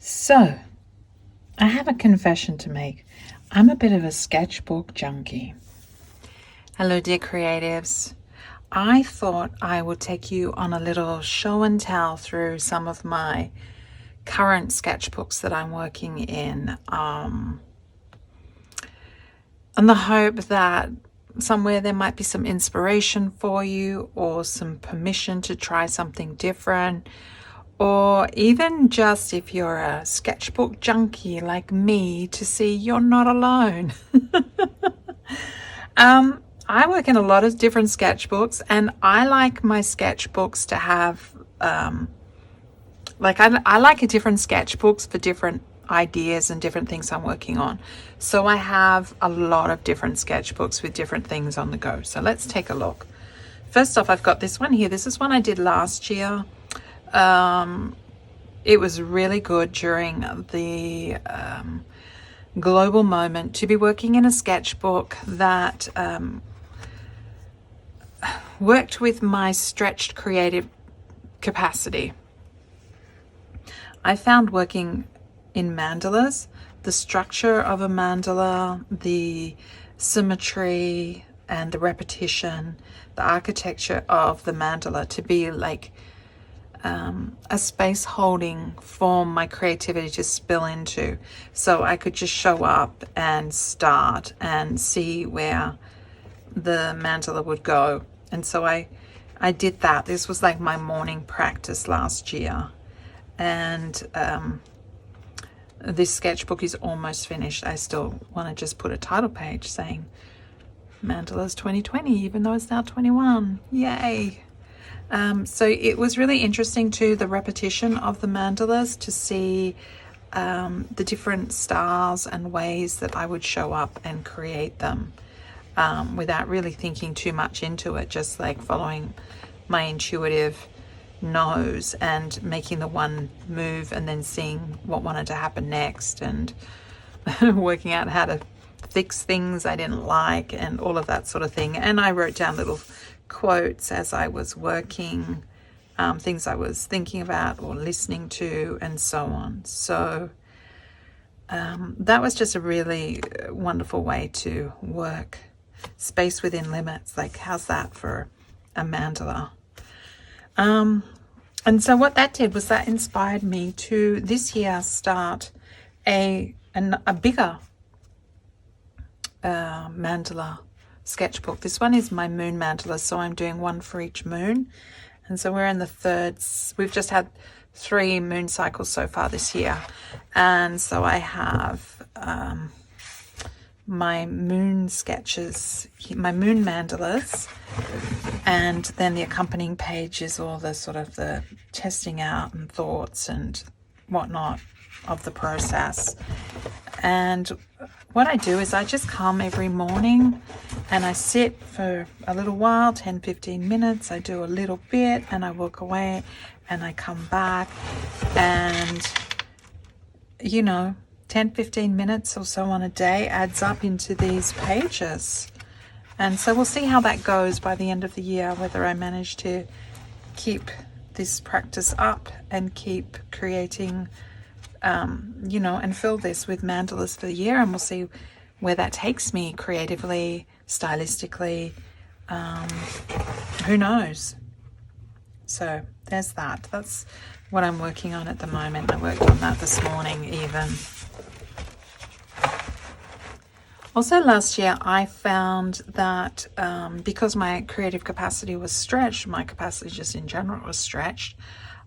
So, I have a confession to make. I'm a bit of a sketchbook junkie. Hello, dear creatives. I thought I would take you on a little show and tell through some of my current sketchbooks that I'm working in, on the hope that somewhere there might be some inspiration for you or some permission to try something different. Or even just if you're a sketchbook junkie like me, to see you're not alone. I work in a lot of different sketchbooks, and I like my sketchbooks to have, I like a different sketchbooks for different ideas and different things I'm working on. So I have a lot of different sketchbooks with different things on the go. So let's take a look. First off, I've got this one here. This is one I did last year. It was really good during the global moment to be working in a sketchbook that worked with my stretched creative capacity. I found working in mandalas, the structure of a mandala, the symmetry and the repetition, the architecture of the mandala to be like a space holding for my creativity to spill into, so I could just show up and start and see where the mandala would go. And so I did that. This was like my morning practice last year, and this sketchbook is almost finished. I still want to just put a title page saying Mandalas 2020, even though it's now 21. Yay! So it was really interesting too, the repetition of the mandalas, to see the different styles and ways that I would show up and create them without really thinking too much into it, just like following my intuitive nose and making the one move and then seeing what wanted to happen next, and working out how to fix things I didn't like and all of that sort of thing. And I wrote down little quotes as I was working, things I was thinking about or listening to, and so on. So that was just a really wonderful way to work space within limits. Like, how's that for a mandala? And so what that did was that inspired me to this year start a bigger mandala sketchbook. This one is my moon mandala, so I'm doing one for each moon. And so we're in the third. We've just had 3 moon cycles so far this year. And so I have my moon sketches, my moon mandalas, and then the accompanying page is all the sort of the testing out and thoughts and whatnot of the process. And what I do is I just come every morning and I sit for a little while, 10-15 minutes. I do a little bit and I walk away and I come back, and 10-15 minutes or so on a day adds up into these pages. And so we'll see how that goes by the end of the year, whether I manage to keep this practice up and keep creating and fill this with mandalas for the year, and we'll see where that takes me creatively, stylistically. Who knows? So there's that. That's what I'm working on at the moment. I worked on that this morning even. Also last year I found that because my creative capacity was stretched, my capacity just in general was stretched,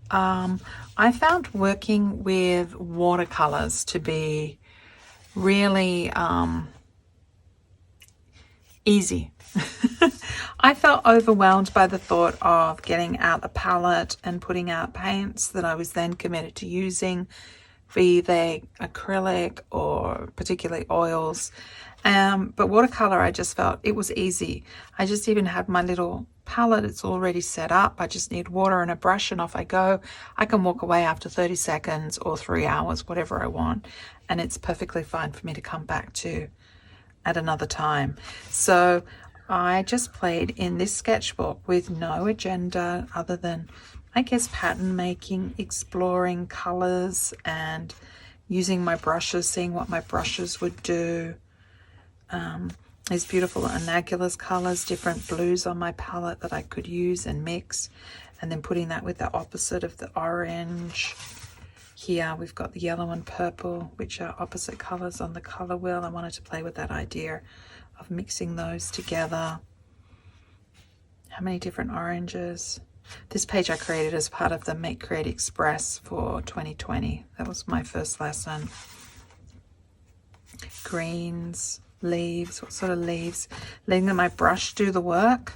I found working with watercolors to be really easy. I felt overwhelmed by the thought of getting out a palette and putting out paints that I was then committed to using, be they acrylic or particularly oils. But watercolor, I just felt it was easy. I just even had my little palette. It's already set up. I just need water and a brush and off I go. I can walk away after 30 seconds or 3 hours, whatever I want. And it's perfectly fine for me to come back to at another time. So I just played in this sketchbook with no agenda other than I guess, pattern making, exploring colors and using my brushes, seeing what my brushes would do. These beautiful Anagulus colors, different blues on my palette that I could use and mix, and then putting that with the opposite of the orange. Here we've got the yellow and purple, which are opposite colors on the color wheel. I wanted to play with that idea of mixing those together. How many different oranges? This page I created as part of the Make Create Express for 2020. That was my first lesson. Greens, leaves, what sort of leaves? Letting my brush do the work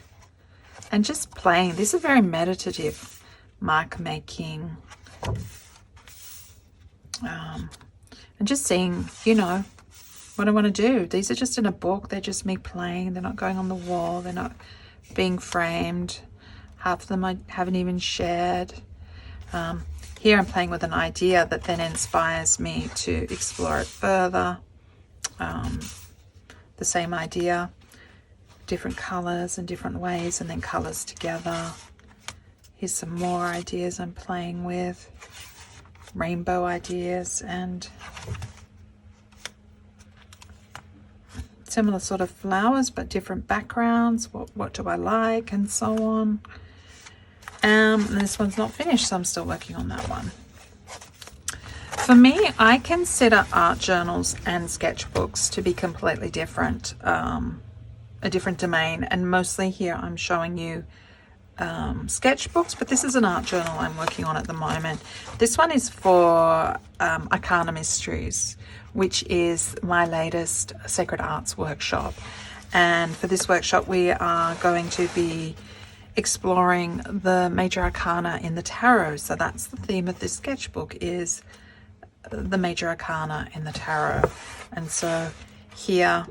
and just playing. This is very meditative mark making. And just seeing, you know, what I want to do. These are just in a book. They're just me playing. They're not going on the wall. They're not being framed. Half of them I haven't even shared. Here I'm playing with an idea that then inspires me to explore it further. The same idea, different colors and different ways, and then colors together. Here's some more ideas I'm playing with. Rainbow ideas and similar sort of flowers but different backgrounds. What do I like, and so on. And this one's not finished, so I'm still working on that one. For me, I consider art journals and sketchbooks to be completely different, a different domain, and mostly here I'm showing you sketchbooks, but this is an art journal I'm working on at the moment. This one is for Arcana Mysteries, which is my latest Sacred Arts workshop. And for this workshop, we are going to be exploring the major arcana in the tarot. So that's the theme of this sketchbook, is the major arcana in the tarot. And so here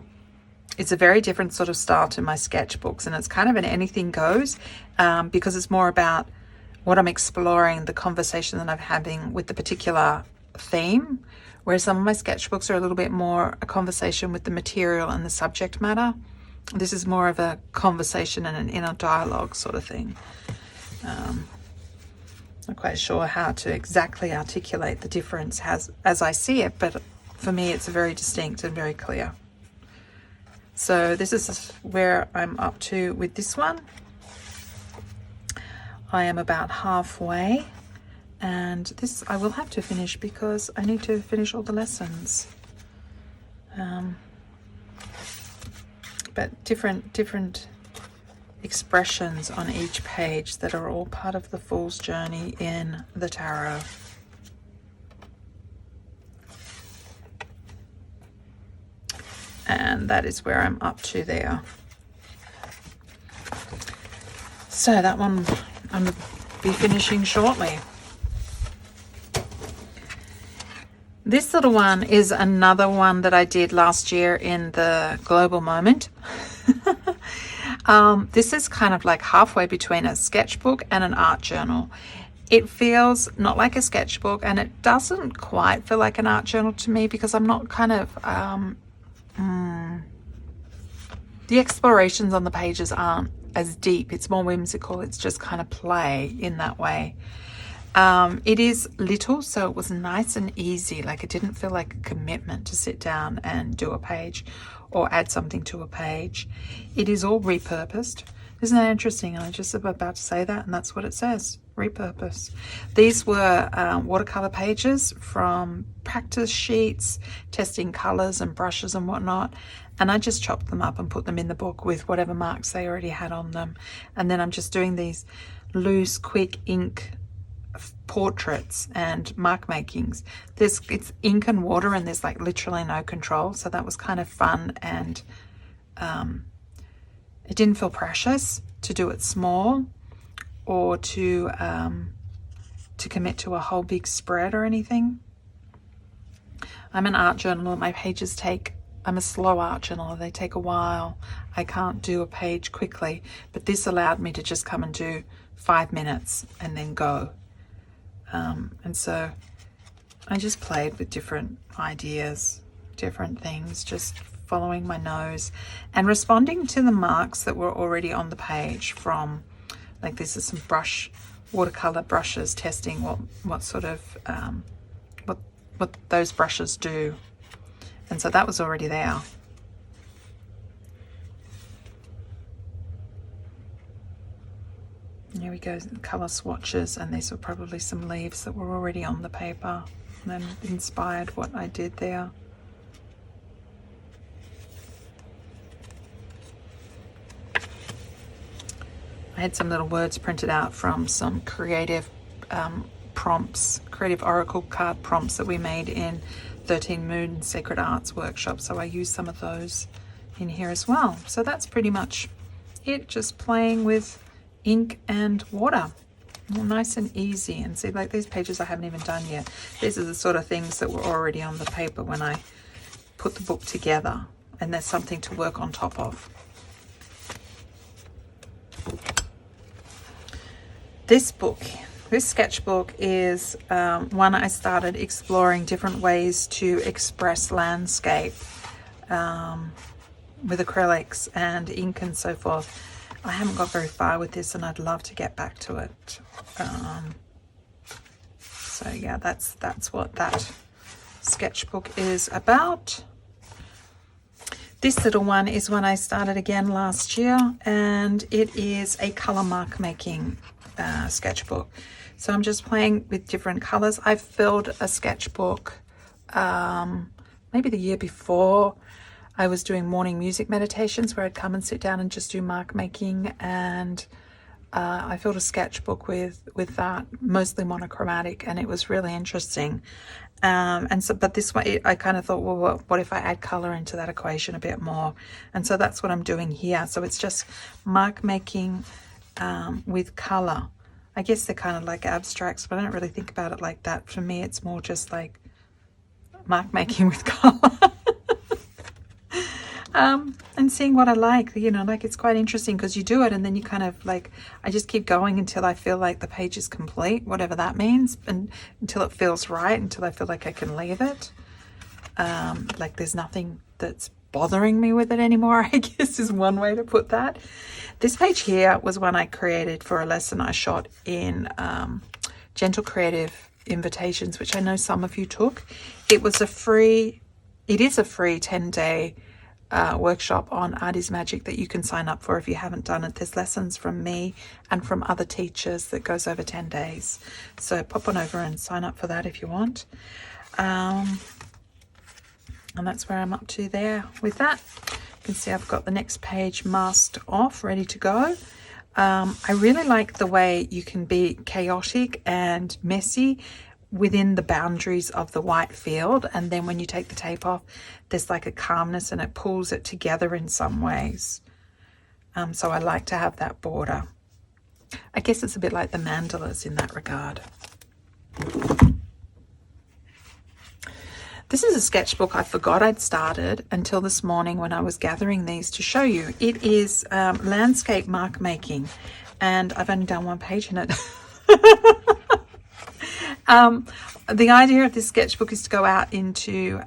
it's a very different sort of style to my sketchbooks, and it's kind of an anything goes, because it's more about what I'm exploring, the conversation that I'm having with the particular theme, whereas some of my sketchbooks are a little bit more a conversation with the material and the subject matter. This is more of a conversation and an inner dialogue sort of thing. Not quite sure how to exactly articulate the difference as I see it, but for me it's very distinct and very clear. So this is where I'm up to with this one. I am about halfway, and this I will have to finish because I need to finish all the lessons. But different expressions on each page that are all part of the Fool's journey in the tarot. And that is where I'm up to there. So that one I'm going to be finishing shortly. This little one is another one that I did last year in the Global Moment. This is kind of like halfway between a sketchbook and an art journal. It feels not like a sketchbook, and it doesn't quite feel like an art journal to me because I'm not kind of... the explorations on the pages aren't as deep. It's more whimsical. It's just kind of play in that way. It is little, so it was nice and easy. Like, it didn't feel like a commitment to sit down and do a page or add something to a page. It is all repurposed. Isn't that interesting? I just about to say that, and that's what it says, repurpose. These were watercolor pages from practice sheets, testing colors and brushes and whatnot. And I just chopped them up and put them in the book with whatever marks they already had on them. And then I'm just doing these loose, quick ink portraits and mark makings. It's ink and water, and there's like literally no control. So that was kind of fun, and it didn't feel precious to do it small or to commit to a whole big spread or anything. I'm an art journaler. My pages I'm a slow art journaler. They take a while. I can't do a page quickly, but this allowed me to just come and do 5 minutes and then go. And so I just played with different ideas, different things, just following my nose and responding to the marks that were already on the page from, like, this is some brush watercolor brushes, testing what sort of what those brushes do. And so that was already there. And here we go, color swatches, and these were probably some leaves that were already on the paper and then inspired what I did there. I had some little words printed out from some creative prompts, creative oracle card prompts that we made in 13 Moon Sacred Arts workshop. So I used some of those in here as well. So that's pretty much it, just playing with ink and water. Nice and easy. And see, like these pages I haven't even done yet. These are the sort of things that were already on the paper when I put the book together, and there's something to work on top of. This book, this sketchbook is one I started exploring different ways to express landscape with acrylics and ink and so forth. I haven't got very far with this, and I'd love to get back to it. So yeah, that's what that sketchbook is about. This little one is one I started again last year, and it is a color mark making sketchbook. So I'm just playing with different colors. I've filled a sketchbook maybe the year before. I was doing morning music meditations where I'd come and sit down and just do mark making, and I filled a sketchbook with that, mostly monochromatic, and it was really interesting. And so, but this one, I kind of thought, well, what if I add color into that equation a bit more? And so that's what I'm doing here. So it's just mark making with color. I guess they're kind of like abstracts, but I don't really think about it like that. For me, it's more just like mark making with color. And seeing what I like, you know, like it's quite interesting because you do it and then you kind of like, I just keep going until I feel like the page is complete, whatever that means, and until it feels right, until I feel like I can leave it. Like there's nothing that's bothering me with it anymore, I guess is one way to put that. This page here was one I created for a lesson I shot in Gentle Creative Invitations, which I know some of you took. It is a free 10-day workshop on Art is Magic that you can sign up for if you haven't done it. There's lessons from me and from other teachers that goes over 10 days. So pop on over and sign up for that if you want. And that's where I'm up to there with that. You can see I've got the next page masked off, ready to go. I really like the way you can be chaotic and messy within the boundaries of the white field, and then when you take the tape off, there's like a calmness and it pulls it together in some ways. So I like to have that border. I guess it's a bit like the mandalas in that regard. This is a sketchbook I forgot I'd started until this morning when I was gathering these to show you. It is landscape mark making, and I've only done one page in it. The idea of this sketchbook is to go out into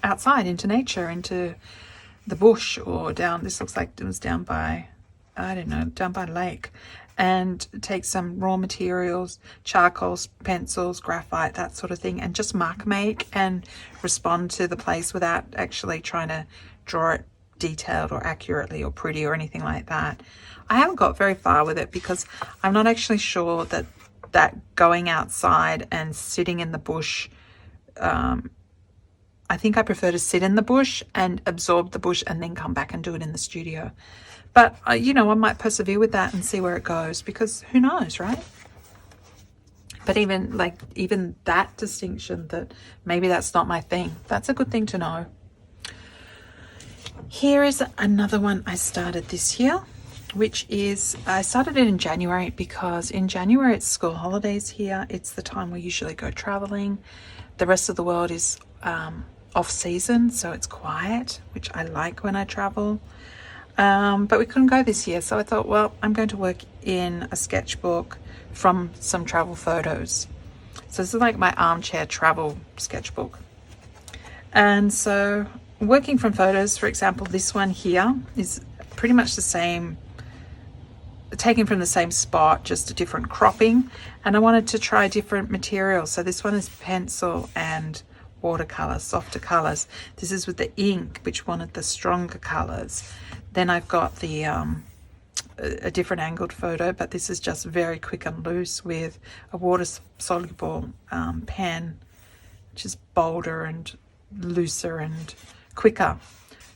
outside, into nature, into the bush, or down, this looks like it was down by, I don't know, down by a lake, and take some raw materials, charcoals, pencils, graphite, that sort of thing, and just mark make and respond to the place without actually trying to draw it detailed or accurately or pretty or anything like that. I haven't got very far with it because I'm not actually sure that going outside and sitting in the bush, I think I prefer to sit in the bush and absorb the bush and then come back and do it in the studio. But, you know, I might persevere with that and see where it goes, because who knows, right? But even that distinction, that maybe that's not my thing, that's a good thing to know. Here is another one I started this year, which is, I started it in January because in January it's school holidays here. It's the time we usually go traveling. The rest of the world is off season, so it's quiet, which I like when I travel. But we couldn't go this year, so I thought, well, I'm going to work in a sketchbook from some travel photos. So this is like my armchair travel sketchbook. And so working from photos, for example, this one here is pretty much the same taken from the same spot, just a different cropping, and I wanted to try different materials. So this one is pencil and watercolor, softer colors. This is with the ink, which wanted the stronger colors. Then I've got the a different angled photo, but this is just very quick and loose with a water soluble pen, which is bolder and looser and quicker.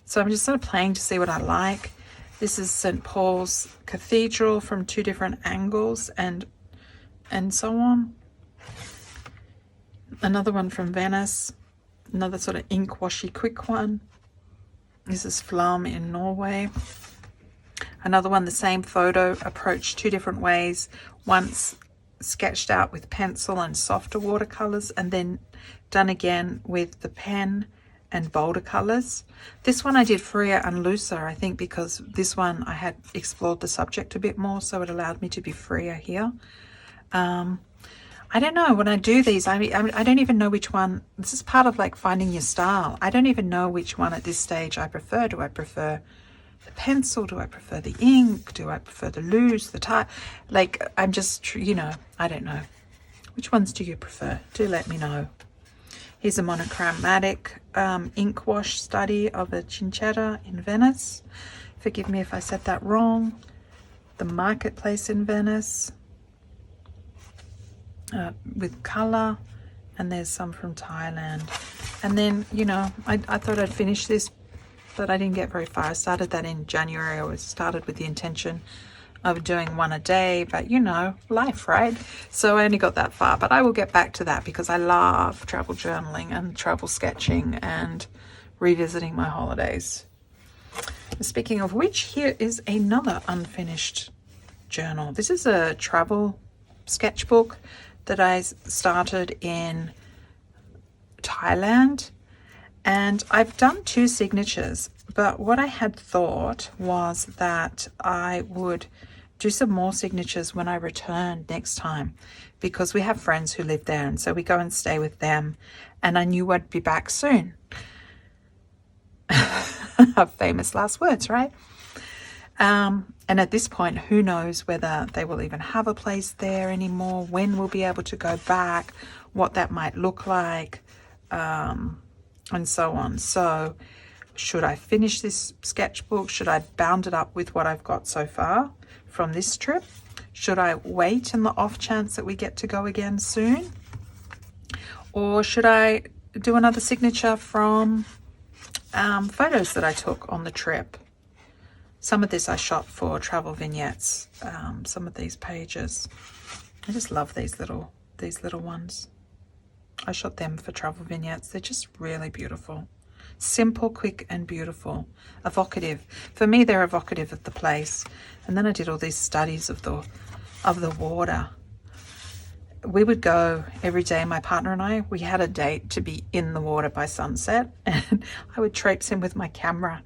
So I'm just sort of playing to see what I like. This is St. Paul's Cathedral from 2 different angles and so on. Another one from Venice, another sort of ink washy quick one. This is Flum in Norway. Another one, the same photo, approached 2 different ways. Once sketched out with pencil and softer watercolors, and then done again with the pen and bolder colors. This one I did freer and looser, I think, because this one I had explored the subject a bit more, so it allowed me to be freer here. I don't know, when I do these, I don't even know which one. This is part of like finding your style. I don't even know which one at this stage I prefer. Do I prefer the pencil? Do I prefer the ink? Do I prefer the loose, the tight? Like, I'm just, you know, I don't know. Which ones do you prefer? Do let me know. Here's a monochromatic ink wash study of a Cinecittà in Venice. Forgive me if I said that wrong. The marketplace in Venice with color. And there's some from Thailand. And then, you know, I thought I'd finish this, but I didn't get very far. I started that in January. I started with the intention of doing 1 a day, but you know, life, right? So I only got that far, but I will get back to that because I love travel journaling and travel sketching and revisiting my holidays. Speaking of which, here is another unfinished journal. This is a travel sketchbook that I started in Thailand, and I've done 2 signatures, but what I had thought was that I would do some more signatures when I return next time, because we have friends who live there, and so we go and stay with them, and I knew I'd be back soon. Famous last words, right? And at this point, who knows whether they will even have a place there anymore, when we'll be able to go back, what that might look like, and so on. So should I finish this sketchbook? Should I bound it up with what I've got so far from this trip? Should I wait in the off chance that we get to go again soon? Or should I do another signature from photos that I took on the trip? Some of this I shot for travel vignettes, some of these pages. I just love these little ones. I shot them for travel vignettes. They're just really beautiful. Simple, quick, and beautiful. Evocative. For me, they're evocative of the place. And then I did all these studies of the water. We would go every day, my partner and I. We had a date to be in the water by sunset, and I would traipse him with my camera,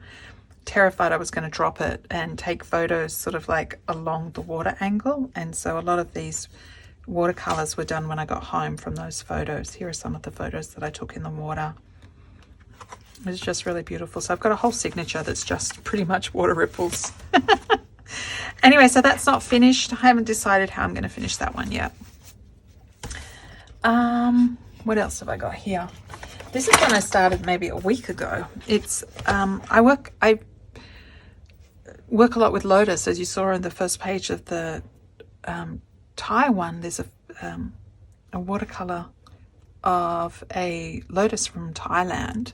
terrified I was going to drop it, and take photos sort of like along the water angle. And so a lot of these watercolors were done when I got home from those photos. Here are some of the photos that I took in the water. It's just really beautiful. So I've got a whole signature that's just pretty much water ripples. Anyway, so that's not finished. I haven't decided how I'm going to finish that one yet. What else have I got here? This is one I started maybe a week ago. It's I work a lot with Lotus, as you saw in the first page of the Thai one. There's a watercolor of a lotus from Thailand,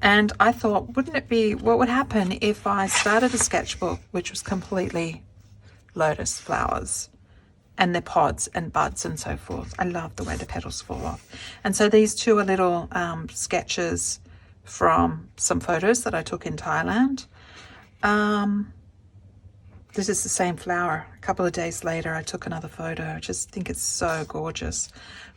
and I thought, wouldn't it be, what would happen if I started a sketchbook which was completely lotus flowers and their pods and buds and so forth. I love the way the petals fall off. And so these 2 are little sketches from some photos that I took in Thailand. This is the same flower. A couple of days later, I took another photo. I just think it's so gorgeous,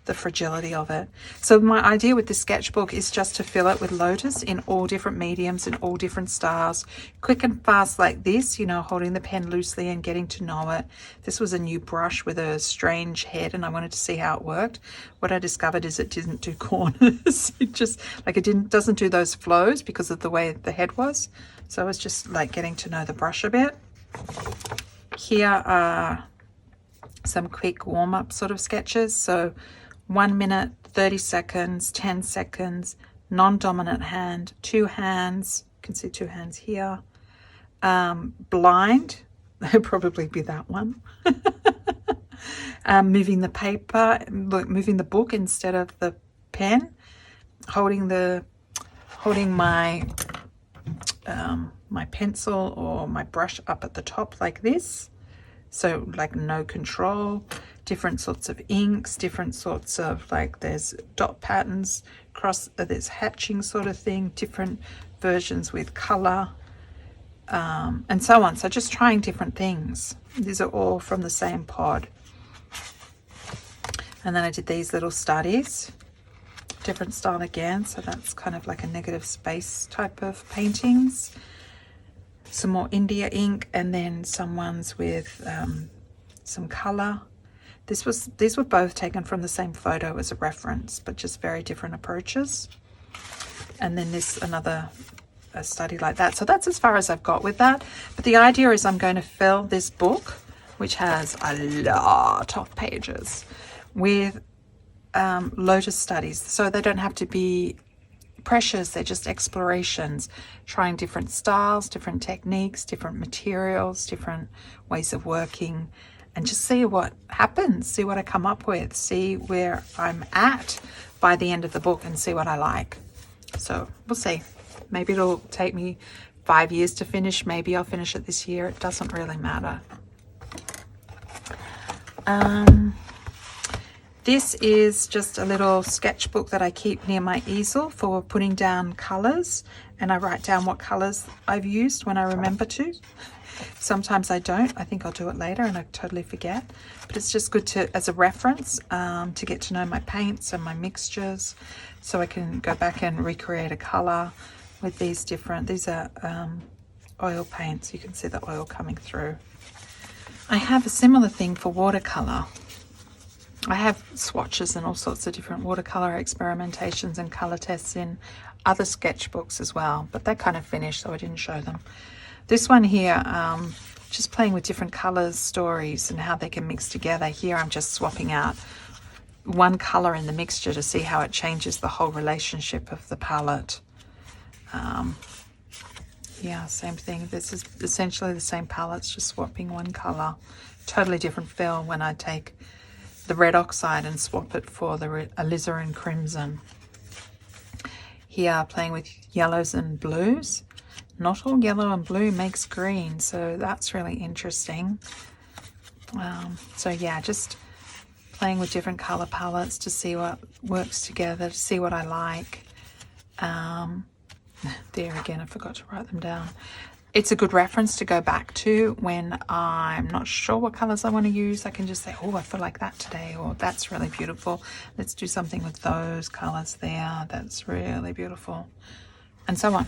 the fragility of it. So my idea with this sketchbook is just to fill it with lotus in all different mediums, in all different styles, quick and fast like this, you know, holding the pen loosely and getting to know it. This was a new brush with a strange head, and I wanted to see how it worked. What I discovered is it didn't do corners. It just, like, doesn't do those flows because of the way the head was. So I was just like getting to know the brush a bit. Here are some quick warm-up sort of sketches. So 1 minute, 30 seconds, 10 seconds, non-dominant hand, 2 hands. You can see 2 hands here. Blind, it'll probably be that one. Moving the paper, moving the book instead of the pen, holding my my pencil or my brush up at the top like this, so like no control. Different sorts of inks, different sorts of, like, there's dot patterns, there's hatching sort of thing, different versions with color, and so on. So just trying different things. These are all from the same pod. And then I did these little studies, different style again. So that's kind of like a negative space type of paintings. Some more India ink, and then some ones with some color. These were both taken from the same photo as a reference, but just very different approaches. And then this another study like that. So that's as far as I've got with that. But the idea is I'm going to fill this book, which has a lot of pages, with lotus studies. So they don't have to be pressures, they're just explorations, trying different styles, different techniques, different materials, different ways of working, and just see what happens, see what I come up with, see where I'm at by the end of the book, and see what I like. So we'll see. Maybe it'll take me 5 years to finish. Maybe I'll finish it this year. It doesn't really matter. This is just a little sketchbook that I keep near my easel for putting down colors, and I write down what colors I've used when I remember to. Sometimes I don't. I think I'll do it later and I totally forget. But it's just good to, as a reference, to get to know my paints and my mixtures, so I can go back and recreate a color with these different, these are oil paints. You can see the oil coming through. I have a similar thing for watercolor. I have swatches and all sorts of different watercolor experimentations and color tests in other sketchbooks as well, but they're kind of finished, so I didn't show them. This one here, just playing with different colors, stories, and how they can mix together. Here I'm just swapping out one color in the mixture to see how it changes the whole relationship of the palette. Yeah, same thing. This is essentially the same palettes, just swapping one color. Totally different feel when I take the red oxide and swap it for the alizarin crimson. Here, playing with yellows and blues. Not all yellow and blue makes green, so that's really interesting. So yeah, just playing with different color palettes to see what works together, to see what I like. There again, I forgot to write them down. It's a good reference to go back to when I'm not sure what colors I want to use. I can just say, oh, I feel like that today, or that's really beautiful. Let's do something with those colors there. That's really beautiful, and so on.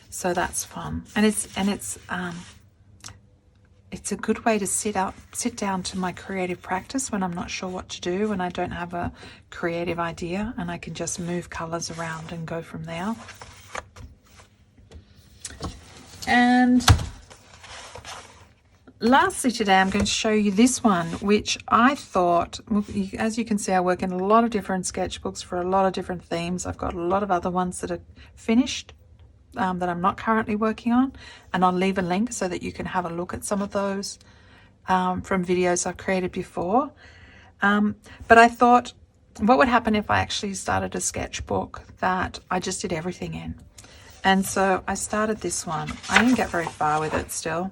So that's fun, and it's a good way to sit down to my creative practice when I'm not sure what to do, when I don't have a creative idea, and I can just move colors around and go from there. And lastly today, I'm going to show you this one, which I thought, as you can see, I work in a lot of different sketchbooks for a lot of different themes. I've got a lot of other ones that are finished that I'm not currently working on, and I'll leave a link so that you can have a look at some of those from videos I've created before. But I thought, what would happen if I actually started a sketchbook that I just did everything in? And so I started this one. I didn't get very far with it still.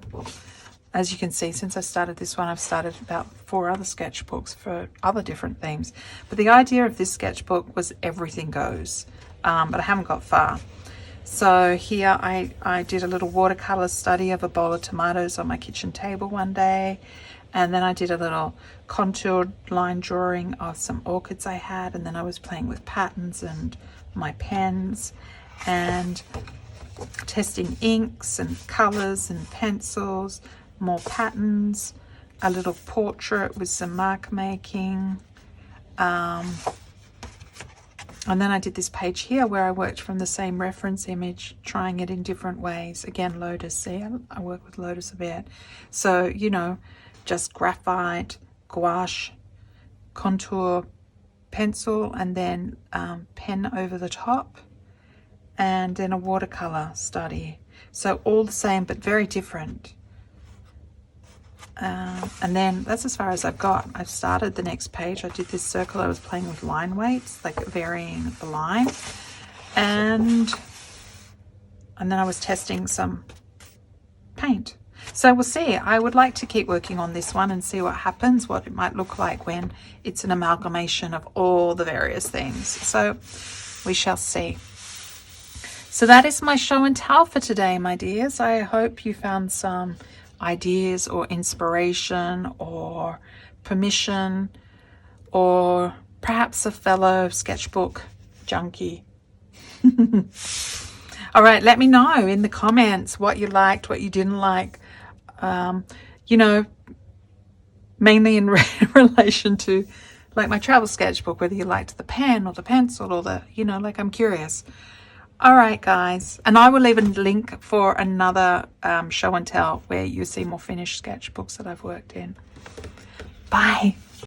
As you can see, since I started this one, I've started about 4 other sketchbooks for other different themes. But the idea of this sketchbook was everything goes, but I haven't got far. So here I did a little watercolor study of a bowl of tomatoes on my kitchen table one day. And then I did a little contoured line drawing of some orchids I had. And then I was playing with patterns and my pens, and testing inks and colors and pencils, more patterns, a little portrait with some mark making, And then I did this page here where I worked from the same reference image, trying it in different ways. Again, Lotus, see, I work with Lotus a bit. So, you know, just graphite, gouache, contour, pencil, and then pen over the top, and then a watercolor study. So all the same, but very different. And then that's as far as I've got. I've started the next page. I did this circle. I was playing with line weights, like varying the line. And then I was testing some paint. So we'll see. I would like to keep working on this one and see what happens, what it might look like when it's an amalgamation of all the various things. So we shall see. So that is my show and tell for today, my dears. I hope you found some ideas or inspiration or permission, or perhaps a fellow sketchbook junkie. All right, let me know in the comments what you liked, what you didn't like, you know, mainly in relation to like my travel sketchbook, whether you liked the pen or the pencil or the, you know, like I'm curious. All right, guys, and I will leave a link for another show and tell where you see more finished sketchbooks that I've worked in. Bye.